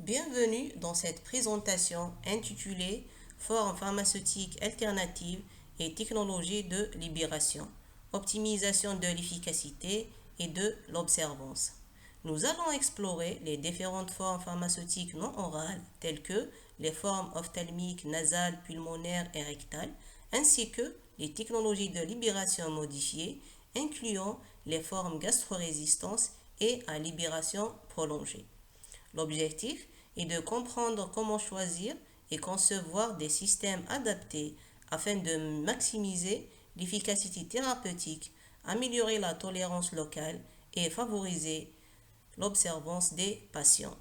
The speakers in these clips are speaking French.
Bienvenue dans cette présentation intitulée Formes pharmaceutiques alternatives et technologies de libération, optimisation de l'efficacité et de l'observance. Nous allons explorer les différentes formes pharmaceutiques non orales telles que les formes ophtalmiques, nasales, pulmonaires et rectales, ainsi que les technologies de libération modifiées, incluant les formes gastro-résistantes et à libération prolongée. L'objectif est de comprendre comment choisir et concevoir des systèmes adaptés afin de maximiser l'efficacité thérapeutique, améliorer la tolérance locale et favoriser l'observance des patients.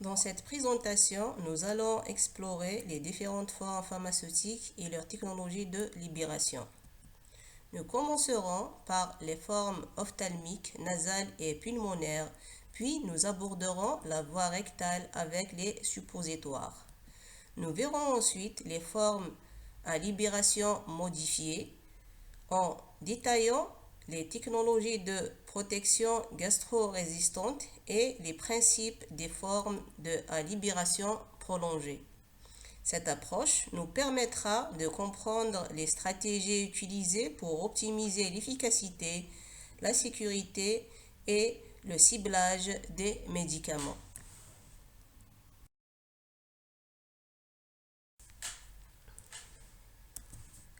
Dans cette présentation, nous allons explorer les différentes formes pharmaceutiques et leurs technologies de libération. Nous commencerons par les formes ophtalmiques, nasales et pulmonaires, puis nous aborderons la voie rectale avec les suppositoires. Nous verrons ensuite les formes à libération modifiée en détaillant les technologies de protection gastro-résistante et les principes des formes à libération prolongée. Cette approche nous permettra de comprendre les stratégies utilisées pour optimiser l'efficacité, la sécurité et le ciblage des médicaments.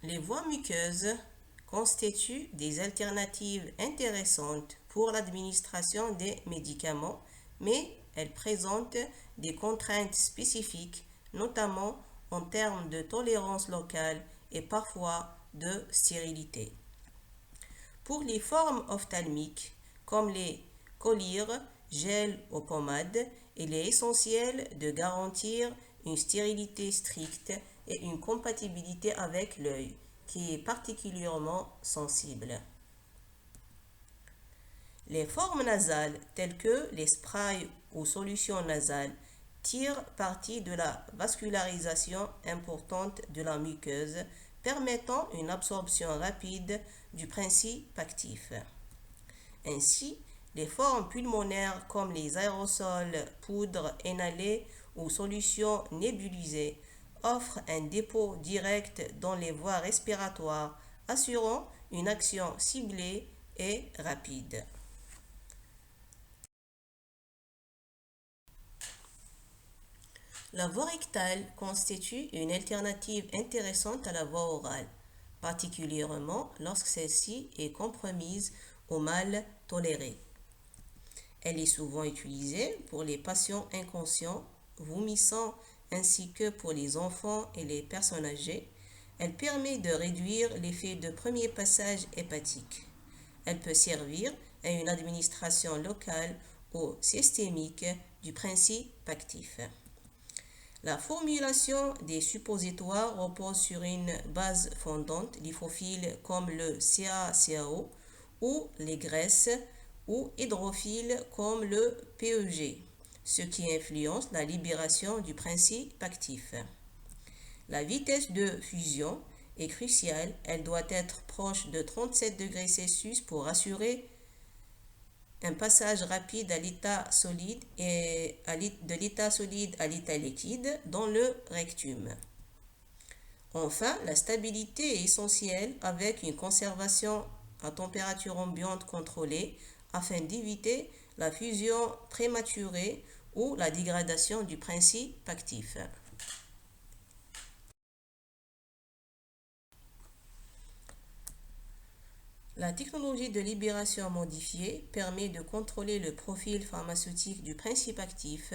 Les voies muqueuses constituent des alternatives intéressantes pour l'administration des médicaments, mais elles présentent des contraintes spécifiques, notamment en termes de tolérance locale et parfois de stérilité. Pour les formes ophtalmiques, comme les collyres, gels ou pommades, il est essentiel de garantir une stérilité stricte et une compatibilité avec l'œil, qui est particulièrement sensible. Les formes nasales, telles que les sprays ou solutions nasales, tirent parti de la vascularisation importante de la muqueuse, permettant une absorption rapide du principe actif. Ainsi, les formes pulmonaires comme les aérosols, poudres inhalées ou solutions nébulisées offrent un dépôt direct dans les voies respiratoires, assurant une action ciblée et rapide. La voie rectale constitue une alternative intéressante à la voie orale, particulièrement lorsque celle-ci est compromise ou mal tolérée. Elle est souvent utilisée pour les patients inconscients, vomissants, ainsi que pour les enfants et les personnes âgées. Elle permet de réduire l'effet de premier passage hépatique. Elle peut servir à une administration locale ou systémique du principe actif. La formulation des suppositoires repose sur une base fondante liphophile comme le CaCao ou les graisses ou hydrophiles comme le PEG, ce qui influence la libération du principe actif. La vitesse de fusion est cruciale, elle doit être proche de 37 degrés Celsius pour assurer un passage rapide à l'état solide et de l'état solide à l'état liquide dans le rectum. Enfin, la stabilité est essentielle avec une conservation à température ambiante contrôlée afin d'éviter la fusion prématurée ou la dégradation du principe actif. La technologie de libération modifiée permet de contrôler le profil pharmaceutique du principe actif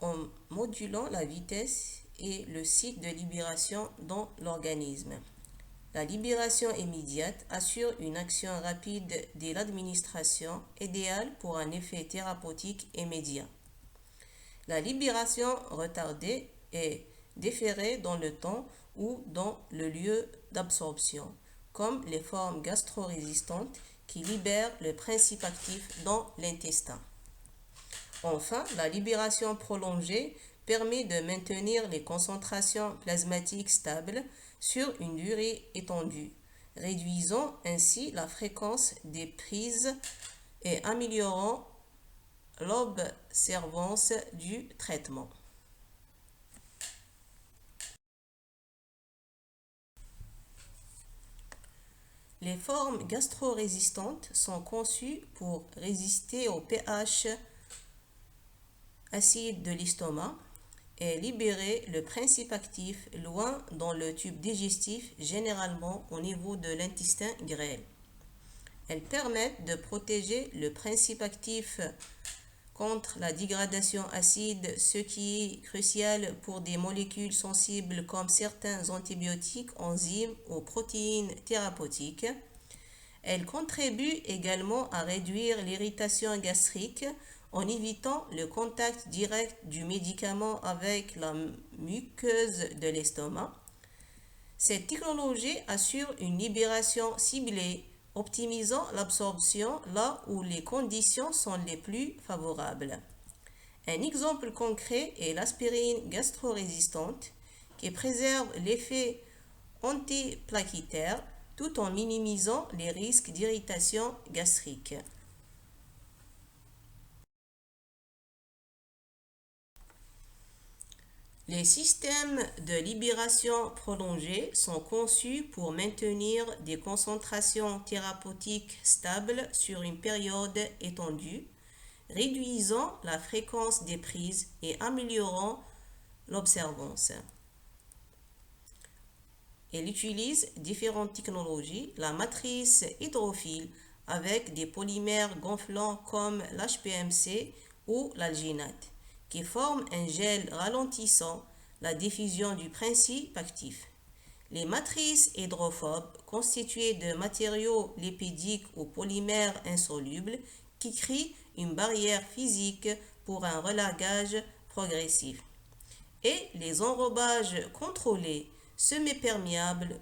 en modulant la vitesse et le cycle de libération dans l'organisme. La libération immédiate assure une action rapide dès l'administration, idéale pour un effet thérapeutique immédiat. La libération retardée est différée dans le temps ou dans le lieu d'absorption, comme les formes gastro-résistantes qui libèrent le principe actif dans l'intestin. Enfin, la libération prolongée permet de maintenir les concentrations plasmatiques stables sur une durée étendue, réduisant ainsi la fréquence des prises et améliorant l'observance du traitement. Les formes gastro-résistantes sont conçues pour résister au pH acide de l'estomac et libérer le principe actif loin dans le tube digestif, généralement au niveau de l'intestin grêle. Elles permettent de protéger le principe actif contre la dégradation acide, ce qui est crucial pour des molécules sensibles comme certains antibiotiques, enzymes ou protéines thérapeutiques. Elles contribuent également à réduire l'irritation gastrique en évitant le contact direct du médicament avec la muqueuse de l'estomac. Cette technologie assure une libération ciblée, optimisant l'absorption là où les conditions sont les plus favorables. Un exemple concret est l'aspirine gastro-résistante qui préserve l'effet antiplaquettaire tout en minimisant les risques d'irritation gastrique. Les systèmes de libération prolongée sont conçus pour maintenir des concentrations thérapeutiques stables sur une période étendue, réduisant la fréquence des prises et améliorant l'observance. Elle utilise différentes technologies, la matrice hydrophile avec des polymères gonflants comme l'HPMC ou l'alginate, qui forment un gel ralentissant la diffusion du principe actif. Les matrices hydrophobes, constituées de matériaux lipidiques ou polymères insolubles, qui créent une barrière physique pour un relâchage progressif. Et les enrobages contrôlés, semi-perméables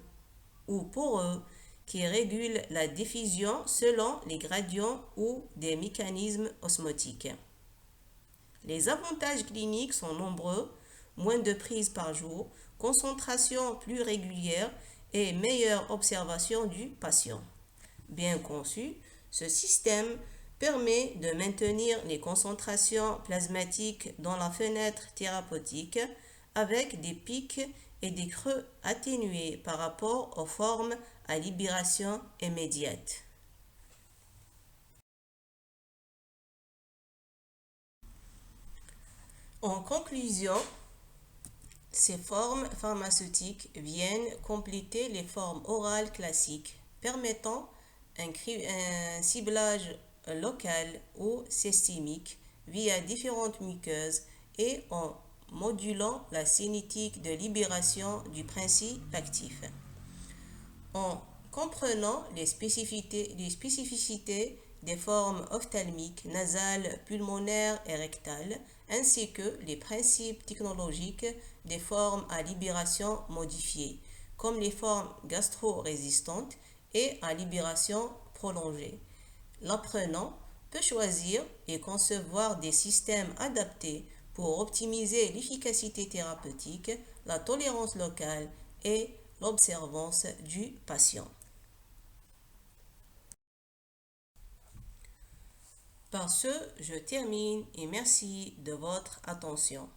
ou poreux, qui régulent la diffusion selon les gradients ou des mécanismes osmotiques. Les avantages cliniques sont nombreux: moins de prises par jour, concentration plus régulière et meilleure observation du patient. Bien conçu, ce système permet de maintenir les concentrations plasmatiques dans la fenêtre thérapeutique avec des pics et des creux atténués par rapport aux formes à libération immédiate. En conclusion, ces formes pharmaceutiques viennent compléter les formes orales classiques, permettant un ciblage local ou systémique via différentes muqueuses et en modulant la cinétique de libération du principe actif. En comprenant les spécificités des formes ophtalmiques, nasales, pulmonaires et rectales, ainsi que les principes technologiques des formes à libération modifiée, comme les formes gastro-résistantes et à libération prolongée. L'apprenant peut choisir et concevoir des systèmes adaptés pour optimiser l'efficacité thérapeutique, la tolérance locale et l'observance du patient. Par ce, je termine et merci de votre attention.